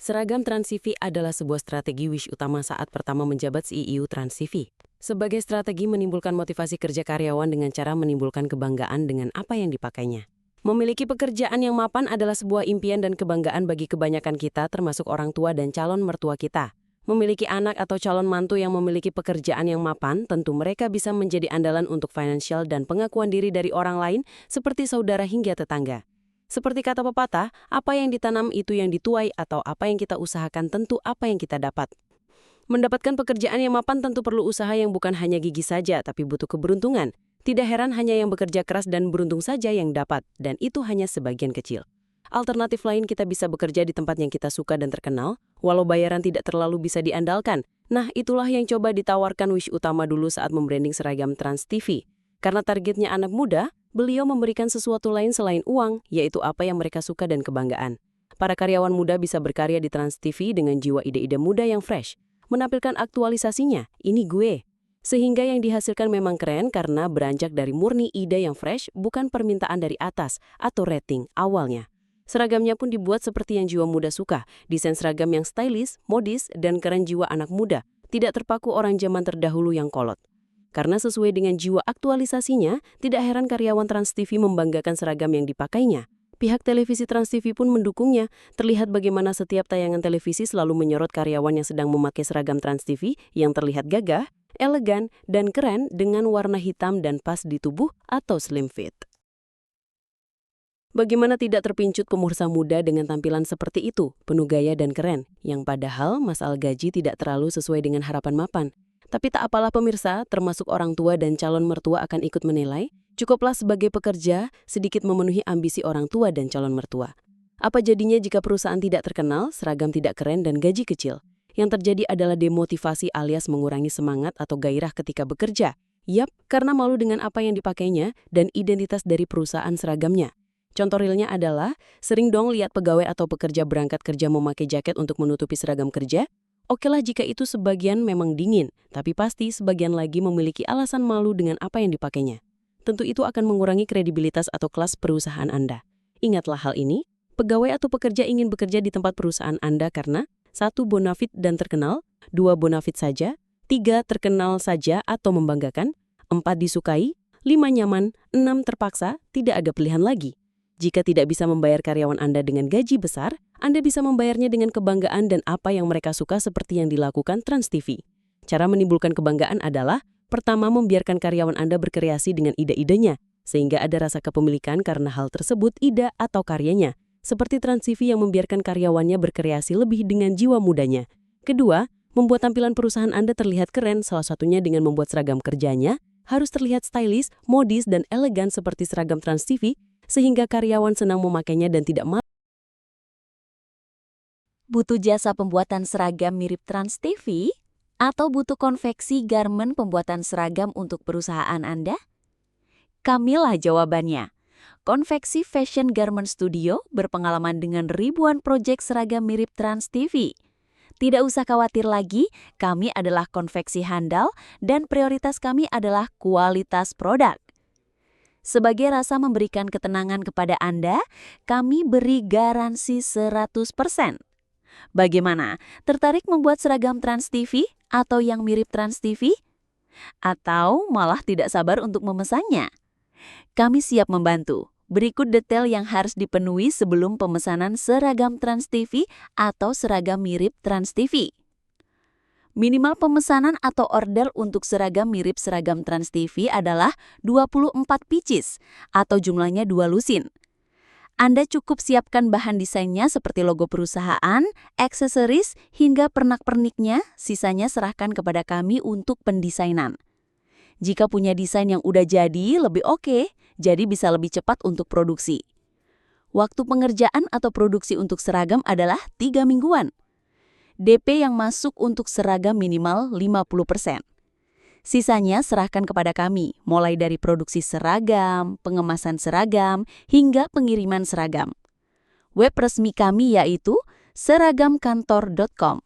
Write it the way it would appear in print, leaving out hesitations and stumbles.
Seragam TransTV adalah sebuah strategi Wish utama saat pertama menjabat CEO TransTV. Sebagai strategi menimbulkan motivasi kerja karyawan dengan cara menimbulkan kebanggaan dengan apa yang dipakainya. Memiliki pekerjaan yang mapan adalah sebuah impian dan kebanggaan bagi kebanyakan kita, termasuk orang tua dan calon mertua kita. Memiliki anak atau calon mantu yang memiliki pekerjaan yang mapan, tentu mereka bisa menjadi andalan untuk finansial dan pengakuan diri dari orang lain, seperti saudara hingga tetangga. Seperti kata pepatah, apa yang ditanam itu yang dituai, atau apa yang kita usahakan tentu apa yang kita dapat. Mendapatkan pekerjaan yang mapan tentu perlu usaha yang bukan hanya gigi saja, tapi butuh keberuntungan. Tidak heran hanya yang bekerja keras dan beruntung saja yang dapat, dan itu hanya sebagian kecil. Alternatif lain, kita bisa bekerja di tempat yang kita suka dan terkenal, walau bayaran tidak terlalu bisa diandalkan. Nah, itulah yang coba ditawarkan Wish utama dulu saat membranding seragam TransTV. Karena targetnya anak muda, beliau memberikan sesuatu lain selain uang, yaitu apa yang mereka suka dan kebanggaan. Para karyawan muda bisa berkarya di TransTV dengan jiwa ide-ide muda yang fresh, menampilkan aktualisasinya, ini gue. Sehingga yang dihasilkan memang keren karena beranjak dari murni ide yang fresh, bukan permintaan dari atas atau rating awalnya. Seragamnya pun dibuat seperti yang jiwa muda suka, desain seragam yang stylish, modis, dan keren jiwa anak muda, tidak terpaku orang zaman terdahulu yang kolot. Karena sesuai dengan jiwa aktualisasinya, tidak heran karyawan TransTV membanggakan seragam yang dipakainya. Pihak televisi TransTV pun mendukungnya. Terlihat bagaimana setiap tayangan televisi selalu menyorot karyawan yang sedang memakai seragam TransTV yang terlihat gagah, elegan, dan keren dengan warna hitam dan pas di tubuh atau slim fit. Bagaimana tidak terpincut pemirsa muda dengan tampilan seperti itu, penuh gaya dan keren, yang padahal masalah gaji tidak terlalu sesuai dengan harapan mapan. Tapi tak apalah pemirsa, termasuk orang tua dan calon mertua akan ikut menilai, cukuplah sebagai pekerja sedikit memenuhi ambisi orang tua dan calon mertua. Apa jadinya jika perusahaan tidak terkenal, seragam tidak keren dan gaji kecil? Yang terjadi adalah demotivasi alias mengurangi semangat atau gairah ketika bekerja. Yap, karena malu dengan apa yang dipakainya dan identitas dari perusahaan seragamnya. Contoh realnya adalah, sering dong lihat pegawai atau pekerja berangkat kerja memakai jaket untuk menutupi seragam kerja. Okelah jika itu sebagian memang dingin, tapi pasti sebagian lagi memiliki alasan malu dengan apa yang dipakainya. Tentu itu akan mengurangi kredibilitas atau kelas perusahaan Anda. Ingatlah hal ini, pegawai atau pekerja ingin bekerja di tempat perusahaan Anda karena 1. Bonafit dan terkenal, 2. Bonafit saja, 3. Terkenal saja atau membanggakan, 4. Disukai, 5. Nyaman, 6. Terpaksa, tidak ada pilihan lagi. Jika tidak bisa membayar karyawan Anda dengan gaji besar, Anda bisa membayarnya dengan kebanggaan dan apa yang mereka suka seperti yang dilakukan TransTV. Cara menimbulkan kebanggaan adalah, pertama membiarkan karyawan Anda berkreasi dengan ide-idenya, sehingga ada rasa kepemilikan karena hal tersebut ide atau karyanya, seperti TransTV yang membiarkan karyawannya berkreasi lebih dengan jiwa mudanya. Kedua, membuat tampilan perusahaan Anda terlihat keren, salah satunya dengan membuat seragam kerjanya, harus terlihat stylish, modis, dan elegan seperti seragam TransTV, sehingga karyawan senang memakainya dan tidak malu. Butuh jasa pembuatan seragam mirip TransTV? Atau butuh konveksi garmen pembuatan seragam untuk perusahaan Anda? Kamilah jawabannya. Konveksi Fashion Garment Studio berpengalaman dengan ribuan proyek seragam mirip TransTV. Tidak usah khawatir lagi, kami adalah konveksi handal dan prioritas kami adalah kualitas produk. Sebagai rasa memberikan ketenangan kepada Anda, kami beri garansi 100%. Bagaimana? Tertarik membuat seragam TransTV atau yang mirip TransTV? Atau malah tidak sabar untuk memesannya? Kami siap membantu. Berikut detail yang harus dipenuhi sebelum pemesanan seragam TransTV atau seragam mirip TransTV. Minimal pemesanan atau order untuk seragam mirip seragam TransTV adalah 24 pieces atau jumlahnya 2 lusin. Anda cukup siapkan bahan desainnya seperti logo perusahaan, aksesoris, hingga pernak-perniknya, sisanya serahkan kepada kami untuk pendesainan. Jika punya desain yang udah jadi, lebih oke, jadi bisa lebih cepat untuk produksi. Waktu pengerjaan atau produksi untuk seragam adalah 3 mingguan. DP yang masuk untuk seragam minimal 50%. Sisanya serahkan kepada kami, mulai dari produksi seragam, pengemasan seragam, hingga pengiriman seragam. Web resmi kami yaitu seragamkantor.com.